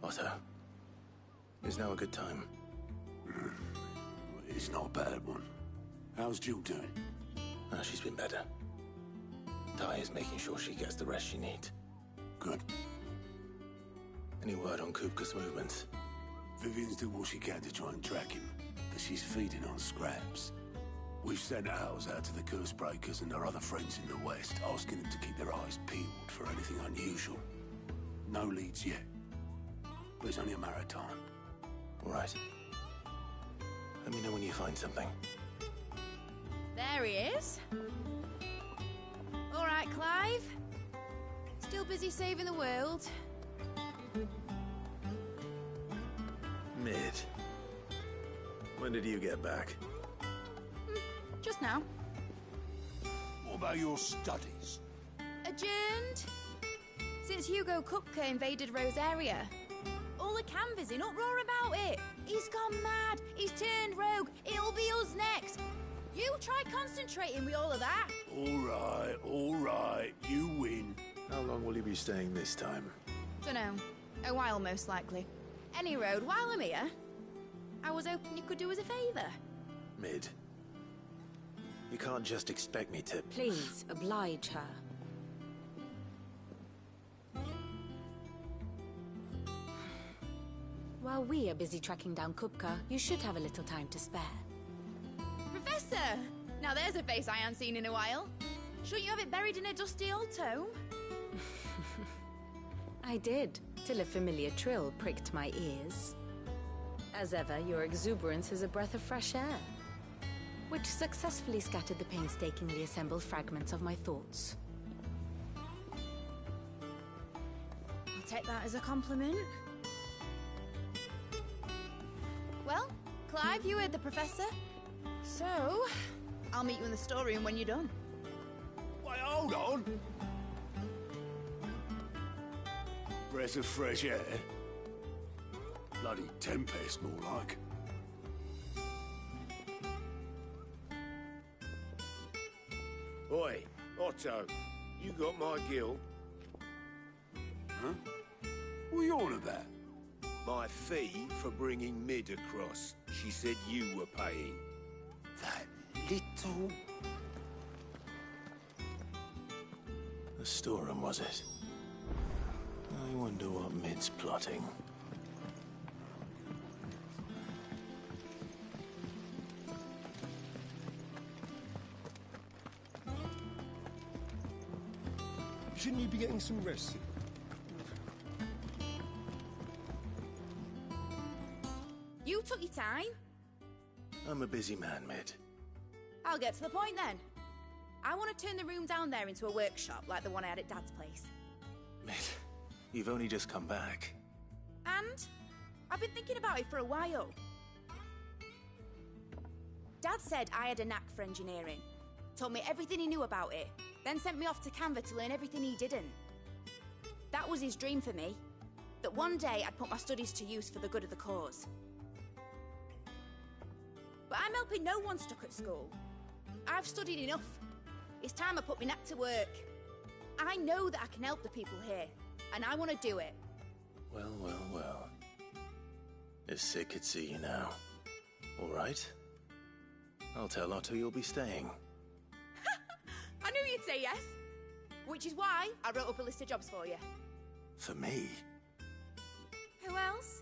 Otto, is now a good time? It's not a bad one. How's Jill doing? She's been better. Ty is making sure she gets the rest she needs. Good. Any word on Kupka's movements? Vivian's doing what she can to try and track him, but she's feeding on scraps. We've sent ours out to the curse breakers and our other friends in the west, asking them to keep their eyes peeled for anything unusual. No leads yet, but it's only a matter of time. All right. Let me know when you find something. There he is. All right, Clive. Still busy saving the world. Mid. When did you get back? Just now. What about your studies? Adjourned. Since Hugo Kupka invaded Rosaria. All the canvassing, uproar about it. He's gone mad. He's turned rogue. It'll be us next. You try concentrating with all of that. All right, you win. How long will you be staying this time? Dunno. A while, most likely. Any road, while I'm here, I was hoping you could do us a favour. Mid. You can't just expect me to... Please, oblige her. While we are busy tracking down Kupka, you should have a little time to spare. Professor! Now there's a face I haven't seen in a while. Shouldn't you have it buried in a dusty old tome? I did, till a familiar trill pricked my ears. As ever, your exuberance is a breath of fresh air, which successfully scattered the painstakingly assembled fragments of my thoughts. I'll take that as a compliment. Well, Clive, you heard the Professor. So, I'll meet you in the storeroom when you're done. Wait, hold on. Breath of fresh air. Bloody tempest, more like. Oi, Otto, you got my gill? Huh? What are you on about? My fee for bringing Mid across. She said you were paying. That little... The storeroom, was it? I wonder what Mid's plotting. Shouldn't you be getting some rest? You took your time. I'm a busy man, Mid. I'll get to the point then. I want to turn the room down there into a workshop like the one I had at Dad's place. Mid, you've only just come back. And I've been thinking about it for a while. Dad said I had a knack for engineering. Told me everything he knew about it. Then sent me off to Canva to learn everything he didn't. That was his dream for me. That one day I'd put my studies to use for the good of the cause. But I'm helping no one stuck at school. I've studied enough. It's time I put my knack to work. I know that I can help the people here, and I want to do it. Well, well, well. If Sid could see you now. All right. I'll tell Otto you'll be staying. I knew you'd say yes. Which is why I wrote up a list of jobs for you. For me? Who else?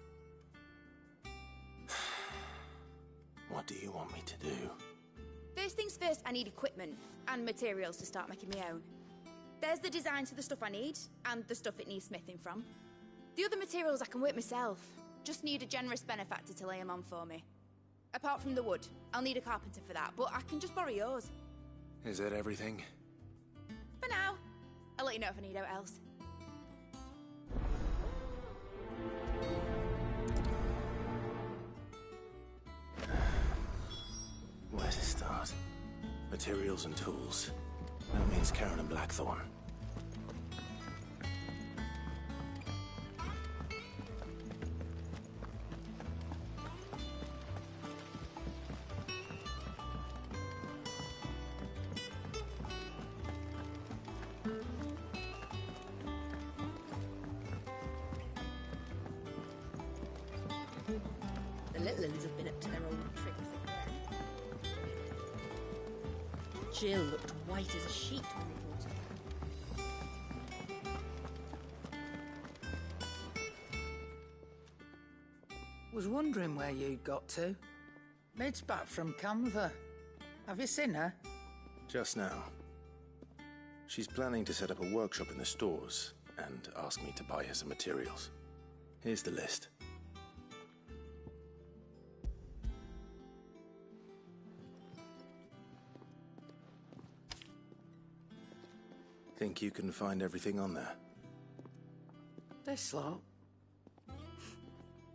What do you want me to do? First things first, I need equipment and materials to start making my own. There's the designs for the stuff I need, and the stuff it needs smithing from. The other materials I can work myself. Just need a generous benefactor to lay them on for me. Apart from the wood, I'll need a carpenter for that, but I can just borrow yours. Is that everything? For now. I'll let you know if I need out else. Where to start? Materials and tools. That means Karen and Blackthorn. little uns have been up to their old tricks again. Jill looked white as a sheet when we brought her. Was wondering where you'd got to. Mid's back from Camther. Have you seen her? Just now. She's planning to set up a workshop in the stores and asked me to buy her some materials. Here's the list. Think you can find everything on there? This lot.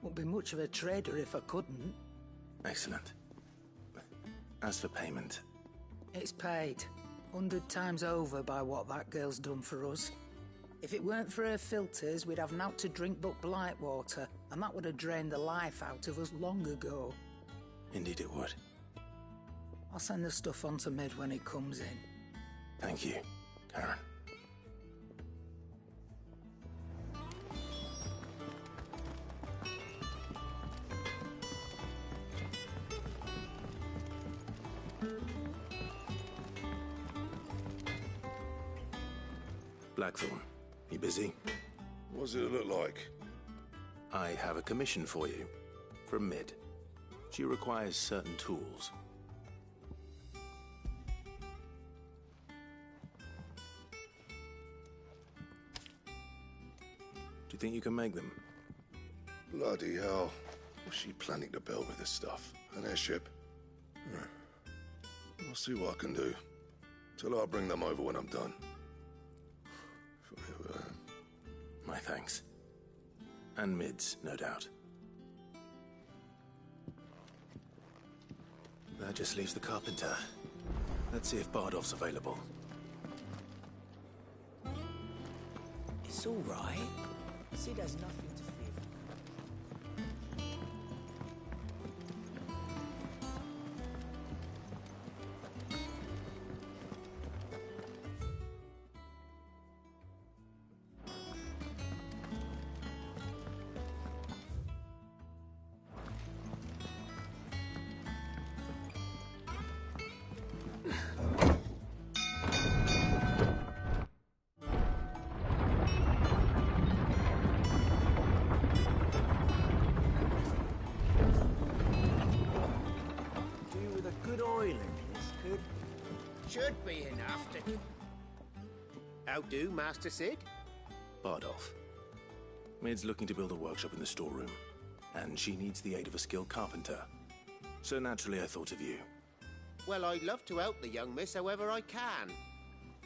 Wouldn't be much of a trader if I couldn't. Excellent. As for payment... It's paid. 100 times over by what that girl's done for us. If it weren't for her filters, we'd have naught to drink but blight water, and that would have drained the life out of us long ago. Indeed it would. I'll send the stuff on to Mid when he comes in. Thank you, Karen. Blackthorn, you busy? What's it look like? I have a commission for you. From Mid. She requires certain tools. Do you think you can make them? Bloody hell. What's she planning to build with this stuff? An airship? I'll see what I can do. Tell her I'll bring them over when I'm done. My thanks. And Mid's, no doubt. That just leaves the carpenter. Let's see if Bardolph's available. It's all right. Sid has nothing to fear. Should be enough to... How do, Master Sid? Bardolph. Mid's looking to build a workshop in the storeroom, and she needs the aid of a skilled carpenter. So naturally I thought of you. Well, I'd love to help the young miss however I can.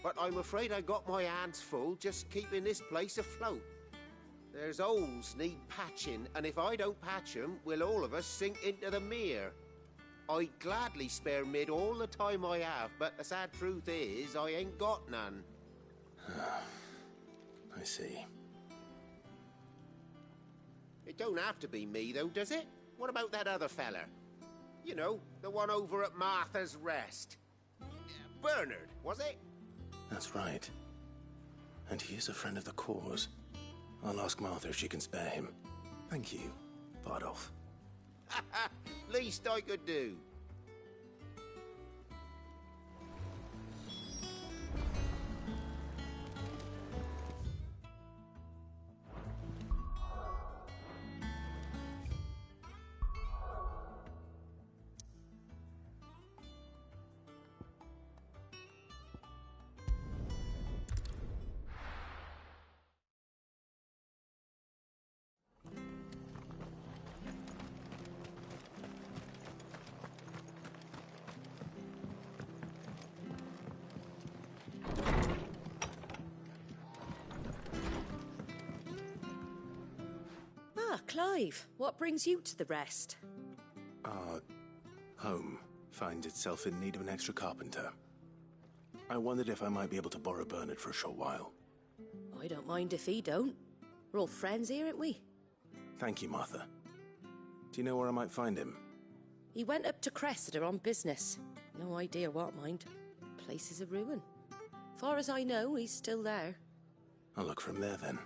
But I'm afraid I got my hands full just keeping this place afloat. There's holes need patching, and if I don't patch them, we'll all of us sink into the mere. I'd gladly spare Mid all the time I have, but the sad truth is, I ain't got none. I see. It don't have to be me, though, does it? What about that other fella? You know, the one over at Martha's Rest. Bernard, was it? That's right. And he is a friend of the cause. I'll ask Martha if she can spare him. Thank you, Bardolph. Least I could do. Clive, what brings you to the Rest? Our home finds itself in need of an extra carpenter. I wondered if I might be able to borrow Bernard for a short while. I don't mind if he don't. We're all friends here, aren't we? Thank you, Martha. Do you know where I might find him? He went up to Cressida on business. No idea what, mind. Place is a ruin. Far as I know, he's still there. I'll look from there, then.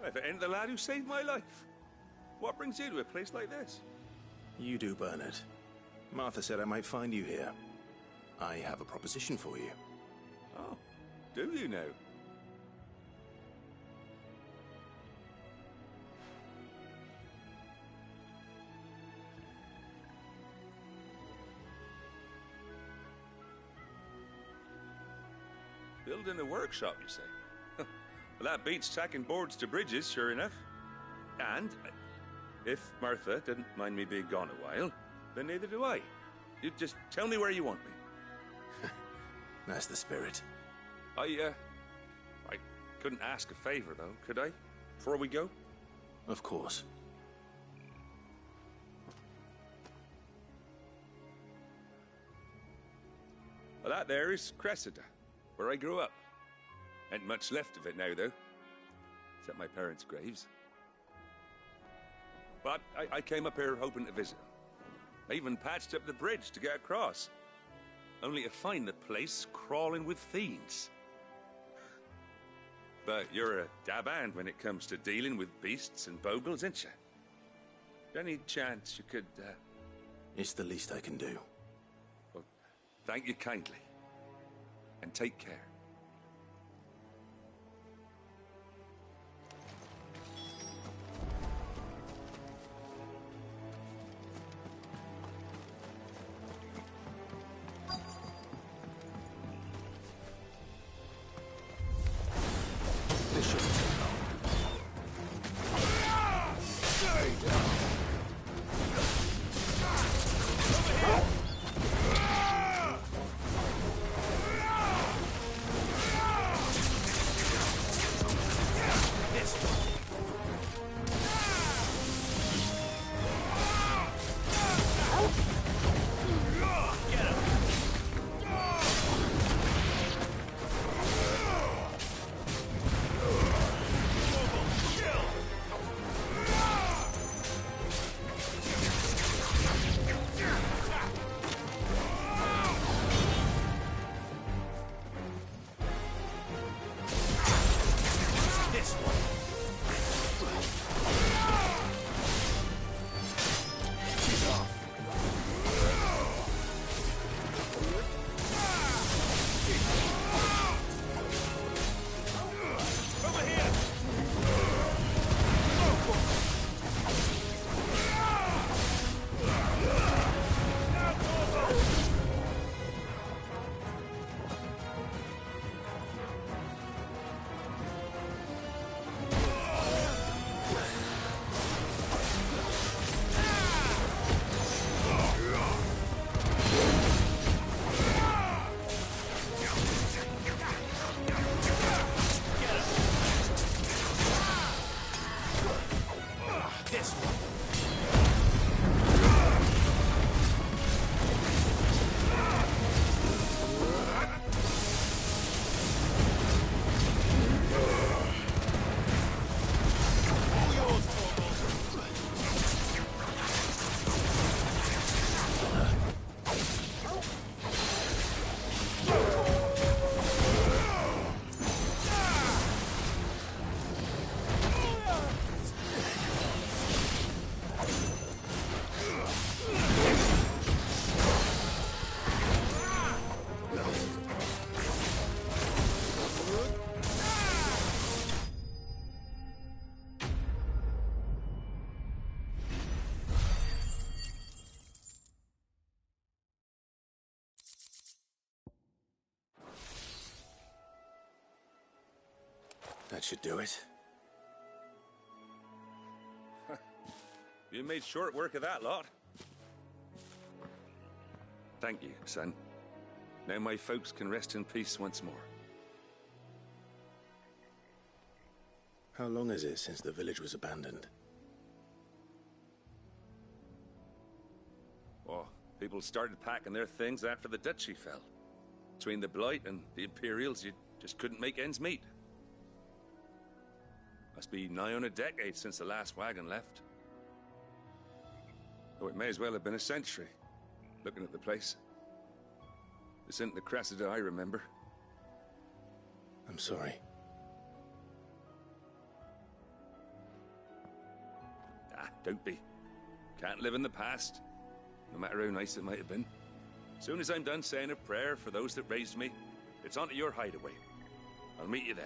If it ain't the lad who saved my life. What brings you to a place like this? You do, Bernard. Martha said I might find you here. I have a proposition for you. Oh, do you now? Building a workshop, you say? Well, that beats tacking boards to bridges, sure enough. And if Martha didn't mind me being gone a while, then neither do I. You just tell me where you want me. That's the spirit. I couldn't ask a favor, though, could I? Before we go? Of course. Well, that there is Cressida, where I grew up. Ain't much left of it now, though. Except my parents' graves. But I came up here hoping to visit. I even patched up the bridge to get across. Only to find the place crawling with fiends. But you're a dab hand when it comes to dealing with beasts and bogles, ain't you? Any chance you could, It's the least I can do. Well, thank you kindly. And take care. This shouldn't take long. That should do it. You made short work of that lot. Thank you, son. Now my folks can rest in peace once more. How long is it since the village was abandoned? Oh, people started packing their things after the duchy fell. Between the Blight and the Imperials, you just couldn't make ends meet. Must be nigh on a decade since the last wagon left. Oh, it may as well have been a century, looking at the place. This isn't the Cressida I remember. I'm sorry. Ah, don't be. Can't live in the past, no matter how nice it might have been. Soon as I'm done saying a prayer for those that raised me, it's on to your hideaway. I'll meet you there.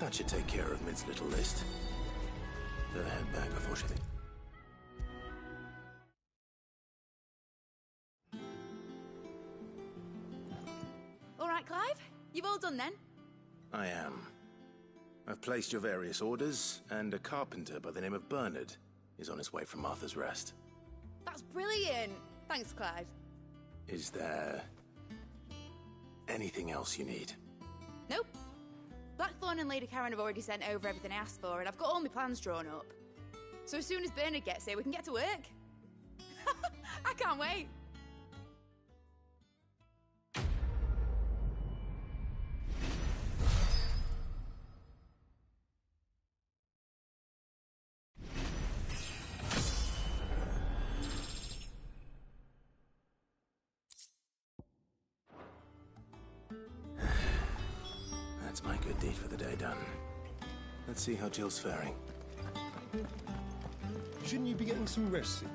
That should take care of Mid's little list. Better head back before she... All right, Clive? You've all done then? I am. I've placed your various orders, and a carpenter by the name of Bernard is on his way from Martha's Rest. That's brilliant! Thanks, Clive. Is there... anything else you need? Nope. Blackthorn and Lady Karen have already sent over everything I asked for, and I've got all my plans drawn up. So as soon as Bernard gets here, we can get to work. I can't wait. That's my good deed for the day done. Let's see how Jill's faring. Shouldn't you be getting some rest soon?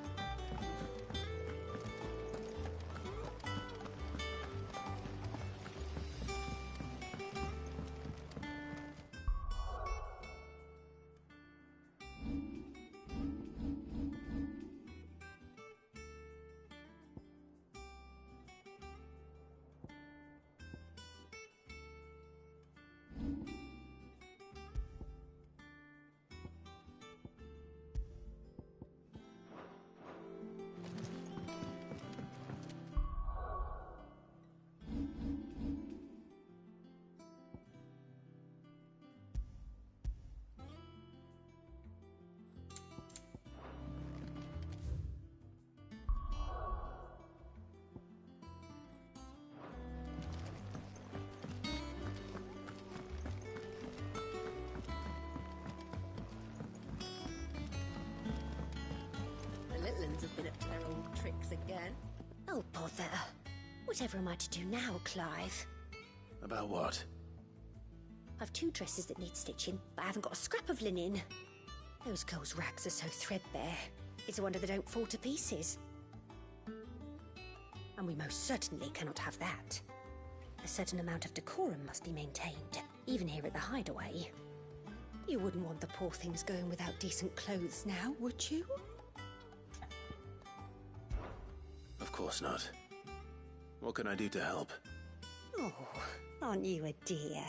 Have been up to their old tricks again. Oh, bother. Whatever am I to do now, Clive? About what? I've 2 dresses that need stitching, but I haven't got a scrap of linen. Those girls' rags are so threadbare. It's a wonder they don't fall to pieces. And we most certainly cannot have that. A certain amount of decorum must be maintained, even here at the hideaway. You wouldn't want the poor things going without decent clothes now, would you? Of course not. What can I do to help? Oh, aren't you a dear?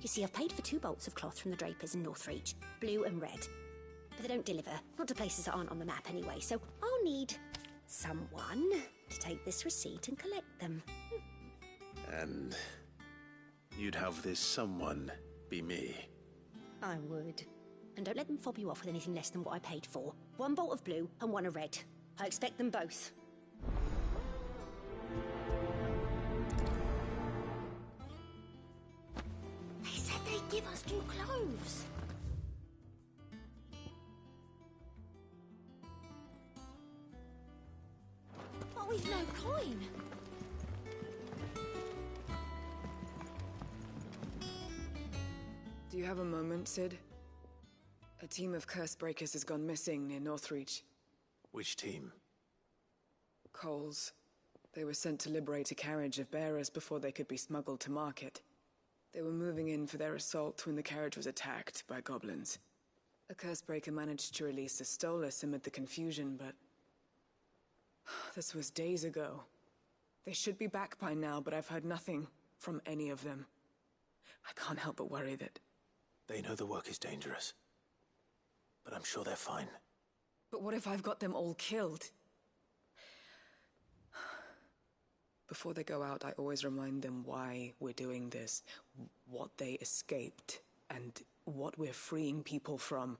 You see, I've paid for 2 bolts of cloth from the drapers in Northreach, blue and red. But they don't deliver, not to places that aren't on the map anyway, so I'll need someone to take this receipt and collect them. And you'd have this someone be me? I would. And don't let them fob you off with anything less than what I paid for. 1 bolt of blue and 1 of red. I expect them both. They said they'd give us new clothes. But we've no coin. Do you have a moment, Sid? A team of curse breakers has gone missing near Northreach. Which team? Coles. They were sent to liberate a carriage of bearers before they could be smuggled to market. They were moving in for their assault when the carriage was attacked by goblins. A curse breaker managed to release a stolus amid the confusion, but This was days ago. They should be back by now, but I've heard nothing from any of them. I can't help but worry that... They know the work is dangerous. But I'm sure they're fine. But what if I've got them all killed? Before they go out, I always remind them why we're doing this, what they escaped, and what we're freeing people from.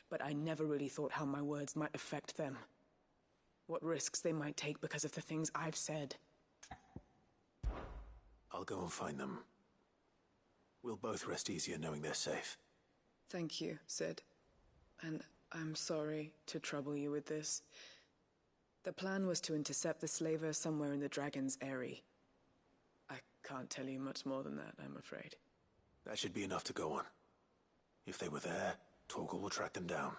But I never really thought how my words might affect them. What risks they might take because of the things I've said. I'll go and find them. We'll both rest easier knowing they're safe. Thank you, Sid. And I'm sorry to trouble you with this. The plan was to intercept the slaver somewhere in the Dragon's Eyrie. I can't tell you much more than that, I'm afraid. That should be enough to go on. If they were there, Torgal will track them down.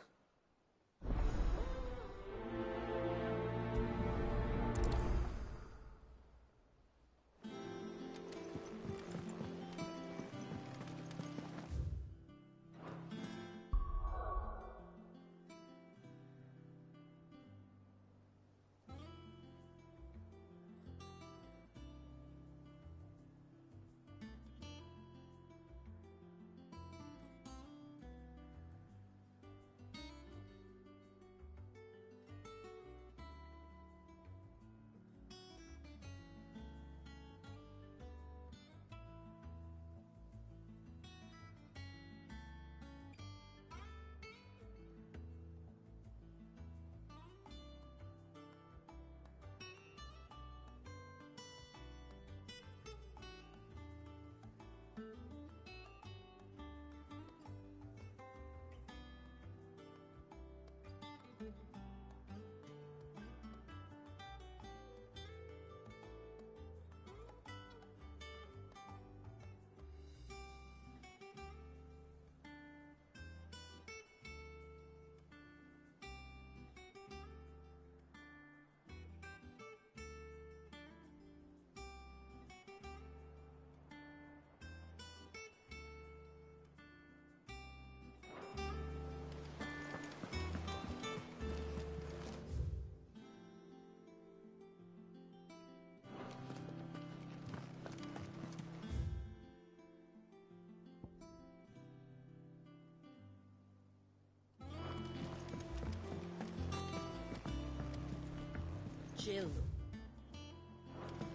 Jill.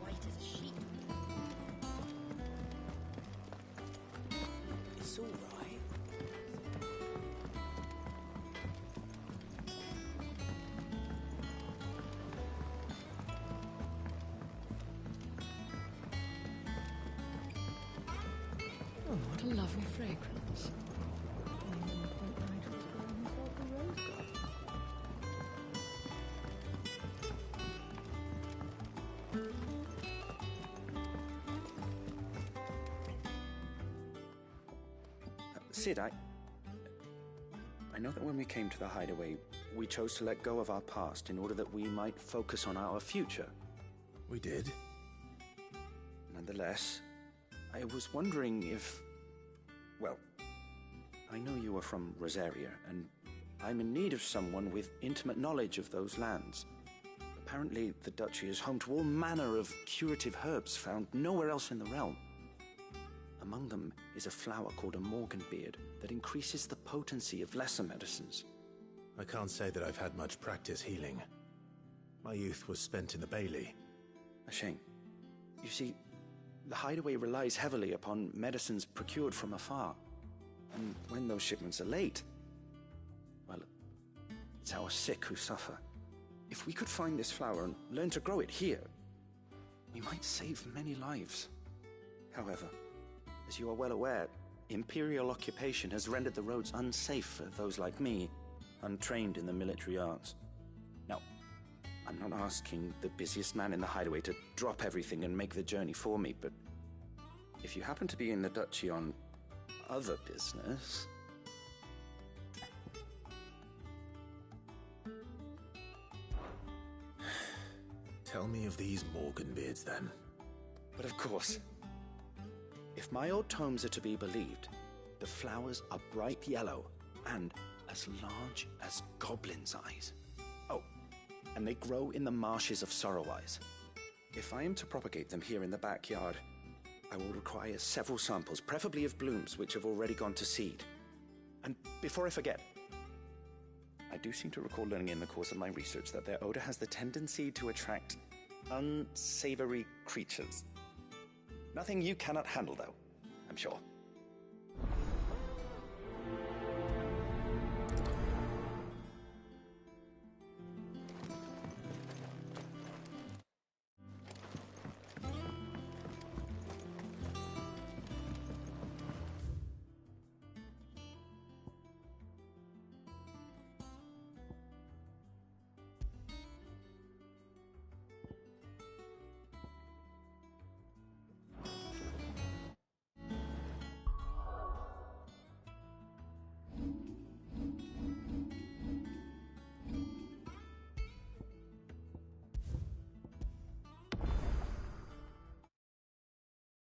White as a sheet. It's all right. Oh, what a lovely fragrance. Sid, I know that when we came to the hideaway, we chose to let go of our past in order that we might focus on our future. We did. Nonetheless, I was wondering if... Well, I know you are from Rosaria, and I'm in need of someone with intimate knowledge of those lands. Apparently, the Duchy is home to all manner of curative herbs found nowhere else in the realm. Among them is a flower called a morganbeard that increases the potency of lesser medicines. I can't say that I've had much practice healing. My youth was spent in the Bailey. A shame. You see, the hideaway relies heavily upon medicines procured from afar. And when those shipments are late, well, it's our sick who suffer. If we could find this flower and learn to grow it here, we might save many lives. However, as you are well aware, Imperial occupation has rendered the roads unsafe for those like me, untrained in the military arts. Now, I'm not asking the busiest man in the hideaway to drop everything and make the journey for me, but if you happen to be in the Duchy on other business... Tell me of these morganbeards, then. But of course. If my old tomes are to be believed, the flowers are bright yellow and as large as goblins' eyes. Oh, and they grow in the marshes of Sorrowise. If I am to propagate them here in the backyard, I will require several samples, preferably of blooms which have already gone to seed. And before I forget, I do seem to recall learning in the course of my research that their odor has the tendency to attract unsavory creatures. Nothing you cannot handle, though, I'm sure.